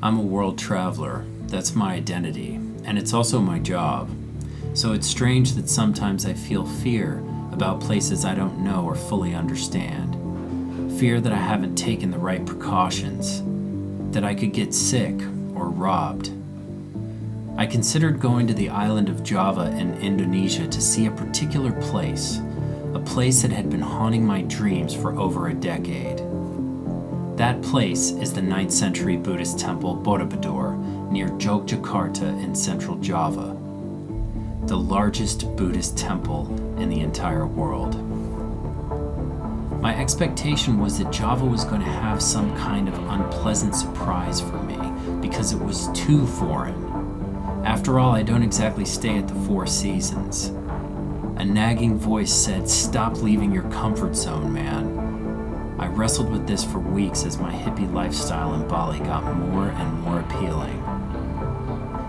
I'm a world traveler. That's my identity, and it's also my job. So it's strange that sometimes I feel fear about places I don't know or fully understand. Fear that I haven't taken the right precautions, that I could get sick or robbed. I considered going to the island of Java in Indonesia to see a particular place, a place that had been haunting my dreams for over a decade. That place is the 9th century Buddhist temple Borobudur near Yogyakarta in central Java, the largest Buddhist temple in the entire world. My expectation was that Java was going to have some kind of unpleasant surprise for me because it was too foreign. After all, I don't exactly stay at the Four Seasons. A nagging voice said, "Stop leaving your comfort zone, man." I wrestled with this for weeks as my hippie lifestyle in Bali got more and more appealing.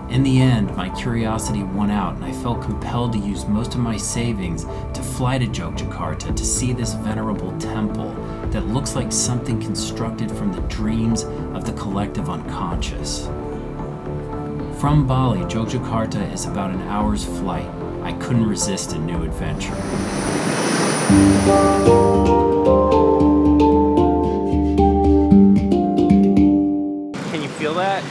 In the end, my curiosity won out and I felt compelled to use most of my savings to fly to Yogyakarta to see this venerable temple that looks like something constructed from the dreams of the collective unconscious. From Bali, Yogyakarta is about an hour's flight. I couldn't resist a new adventure. Can you feel that?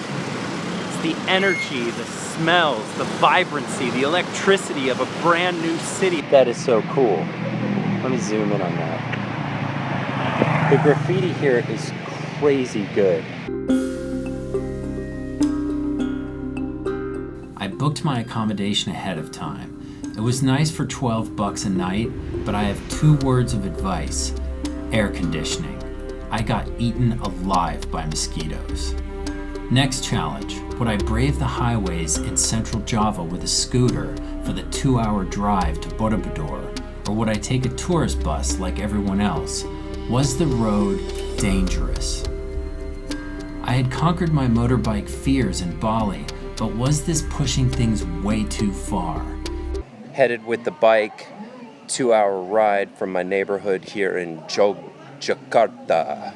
It's the energy, the smells, the vibrancy, the electricity of a brand new city. That is so cool. Let me zoom in on that. The graffiti here is crazy good. I booked my accommodation ahead of time. It was nice for $12 a night, but I have 2 words of advice: air conditioning. I got eaten alive by mosquitoes. Next challenge: would I brave the highways in central Java with a scooter for the 2-hour drive to Borobudur, or would I take a tourist bus like everyone else? Was the road dangerous? I had conquered my motorbike fears in Bali, but was this pushing things way too far? Headed with the bike, 2-hour ride from my neighborhood here in Yogyakarta.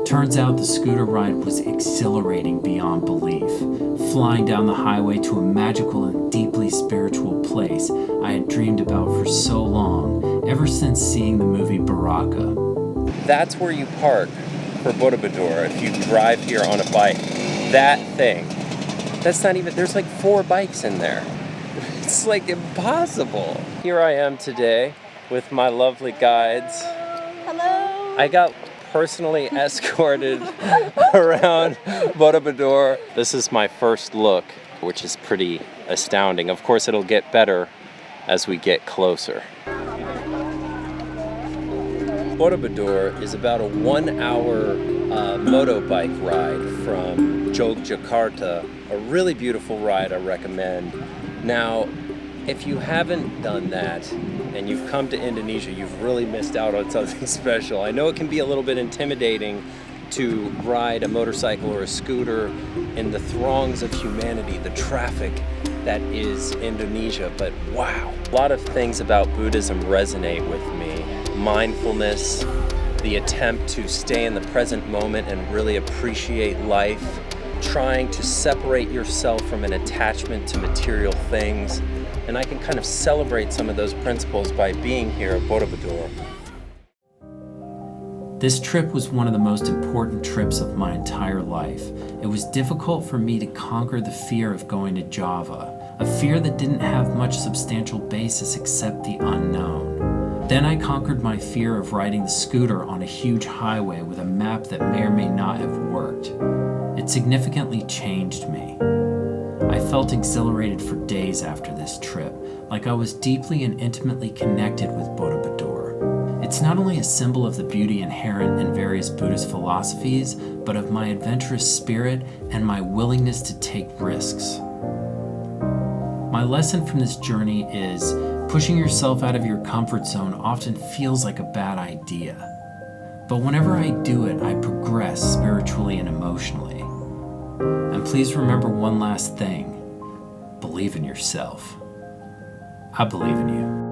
Turns out the scooter ride was exhilarating beyond belief, flying down the highway to a magical and deeply spiritual place I had dreamed about for so long, ever since seeing the movie Baraka. That's where you park for Borobudur if you drive here on a bike. That thing. That's not even, there's like 4 bikes in there. It's like impossible. Here I am today with my lovely guides. Hello. I got personally escorted around Borobudur. This is my first look, which is pretty astounding. Of course, it'll get better as we get closer. Borobudur is about a 1-hour motorbike ride from Yogyakarta. A really beautiful ride I recommend. Now, if you haven't done that and you've come to Indonesia, you've really missed out on something special. I know it can be a little bit intimidating to ride a motorcycle or a scooter in the throngs of humanity, the traffic that is Indonesia, but wow. A lot of things about Buddhism resonate with me. Mindfulness, the attempt to stay in the present moment and really appreciate life, trying to separate yourself from an attachment to material things. And I can kind of celebrate some of those principles by being here at Borobudur. This trip was one of the most important trips of my entire life. It was difficult for me to conquer the fear of going to Java, a fear that didn't have much substantial basis except the unknown. Then I conquered my fear of riding the scooter on a huge highway with a map that may or may not have worked. It significantly changed me. I felt exhilarated for days after this trip, like I was deeply and intimately connected with Borobudur. It's not only a symbol of the beauty inherent in various Buddhist philosophies, but of my adventurous spirit and my willingness to take risks. My lesson from this journey is pushing yourself out of your comfort zone often feels like a bad idea. But whenever I do it, I progress spiritually and emotionally. And please remember one last thing. Believe in yourself. I believe in you.